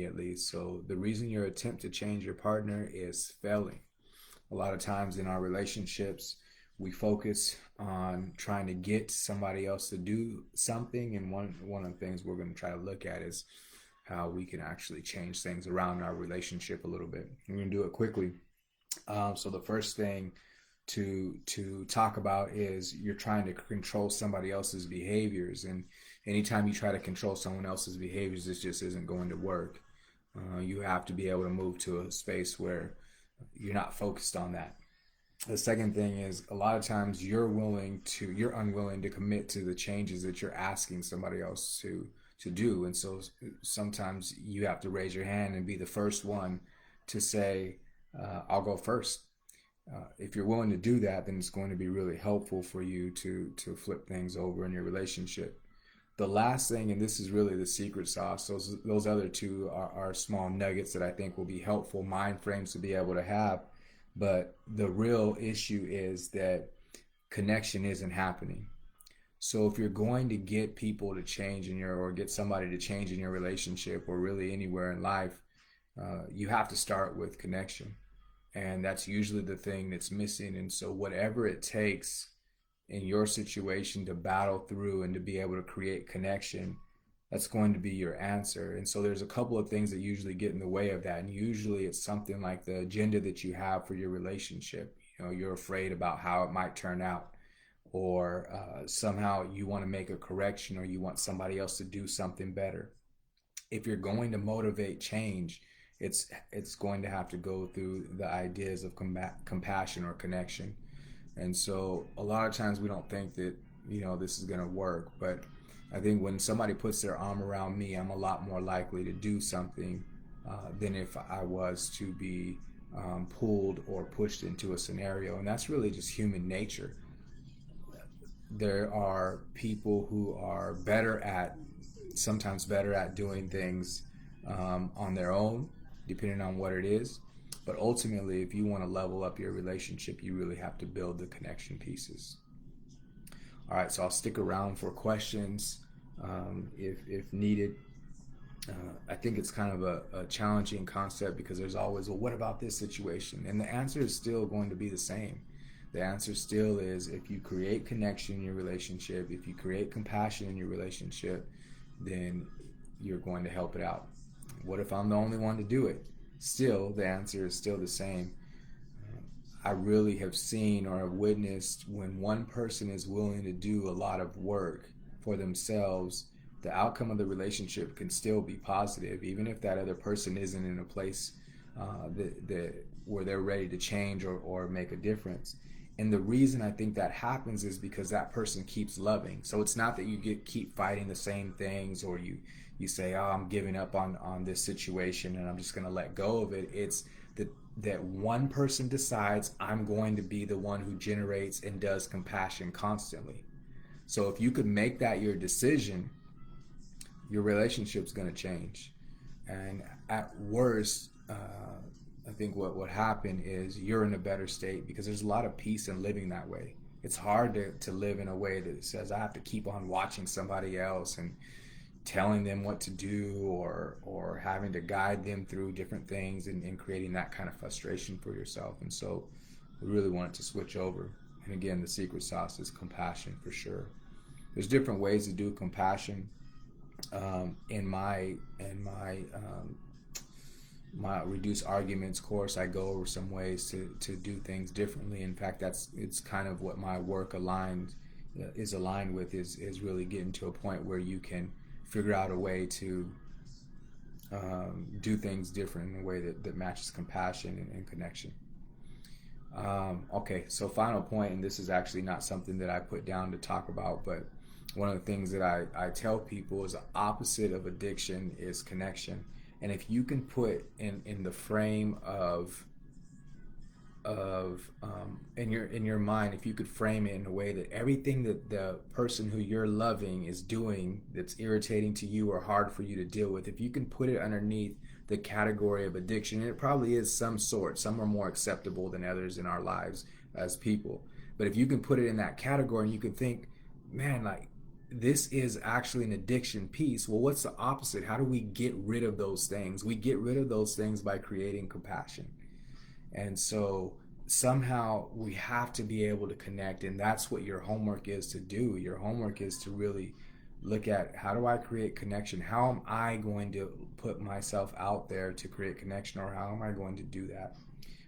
at least. So the reason your attempt to change your partner is failing. A lot of times in our relationships, we focus on trying to get somebody else to do something, and one of the things we're going to try to look at is how we can actually change things around our relationship a little bit. We're going to do it quickly. So the first thing to talk about is you're trying to control somebody else's behaviors, and anytime you try to control someone else's behaviors, this just isn't going to work. You have to be able to move to a space where you're not focused on that. The second thing is a lot of times you're unwilling to commit to the changes that you're asking somebody else to do, and so sometimes you have to raise your hand and be the first one to say, I'll go first. If you're willing to do that, then it's going to be really helpful for you to flip things over in your relationship. The last thing, and this is really the secret sauce, those other two are small nuggets that I think will be helpful mind frames to be able to have. But the real issue is that connection isn't happening. So if you're going to get people to change or get somebody to change in your relationship or really anywhere in life, you have to start with connection. And that's usually the thing that's missing. And so whatever it takes in your situation to battle through and to be able to create connection, that's going to be your answer. And so there's a couple of things that usually get in the way of that. And usually it's something like the agenda that you have for your relationship. You know, you're afraid about how it might turn out, or somehow you want to make a correction, or you want somebody else to do something better. If you're going to motivate change, it's going to have to go through the ideas of compassion or connection. And so a lot of times we don't think that, this is going to work, but I think when somebody puts their arm around me, I'm a lot more likely to do something than if I was to be pulled or pushed into a scenario. And that's really just human nature. There are people who are sometimes better at doing things on their own, depending on what it is. But ultimately, if you want to level up your relationship, you really have to build the connection pieces. All right, so I'll stick around for questions if needed. I think it's kind of a challenging concept because there's always, well, what about this situation? And the answer is still going to be the same. The answer still is, if you create connection in your relationship, if you create compassion in your relationship, then you're going to help it out. What if I'm the only one to do it? Still, the answer is still the same. I really have seen or have witnessed when one person is willing to do a lot of work for themselves, the outcome of the relationship can still be positive, even if that other person isn't in a place where they're ready to change or make a difference. And the reason I think that happens is because that person keeps loving. So it's not that you keep fighting the same things, or you say, oh, I'm giving up on this situation and I'm just going to let go of it. It's that one person decides, I'm going to be the one who generates and does compassion constantly. So if you could make that your decision, your relationship's going to change. And at worst, I think what would happen is you're in a better state, because there's a lot of peace in living that way. It's hard to live in a way that says I have to keep on watching somebody else and telling them what to do, or having to guide them through different things, and creating that kind of frustration for yourself. And so we really want it to switch over. And again, the secret sauce is compassion for sure. There's different ways to do compassion. In my reduced arguments course, I go over some ways to do things differently. In fact, it's kind of what my work is aligned with, is really getting to a point where you can figure out a way to do things different in a way that matches compassion and connection. Okay, so final point, and this is actually not something that I put down to talk about, but one of the things that I tell people is the opposite of addiction is connection. And if you can put in the frame of in your mind, if you could frame it in a way that everything that the person who you're loving is doing that's irritating to you or hard for you to deal with, if you can put it underneath the category of addiction, and it probably is some sort, some are more acceptable than others in our lives as people, but if you can put it in that category and you can think, man, like, this is actually an addiction piece. Well, what's the opposite? How do we get rid of those things? We get rid of those things by creating compassion. And so somehow we have to be able to connect, and that's what your homework is to do. Your homework is to really look at, how do I create connection? How am I going to put myself out there to create connection, or how am I going to do that?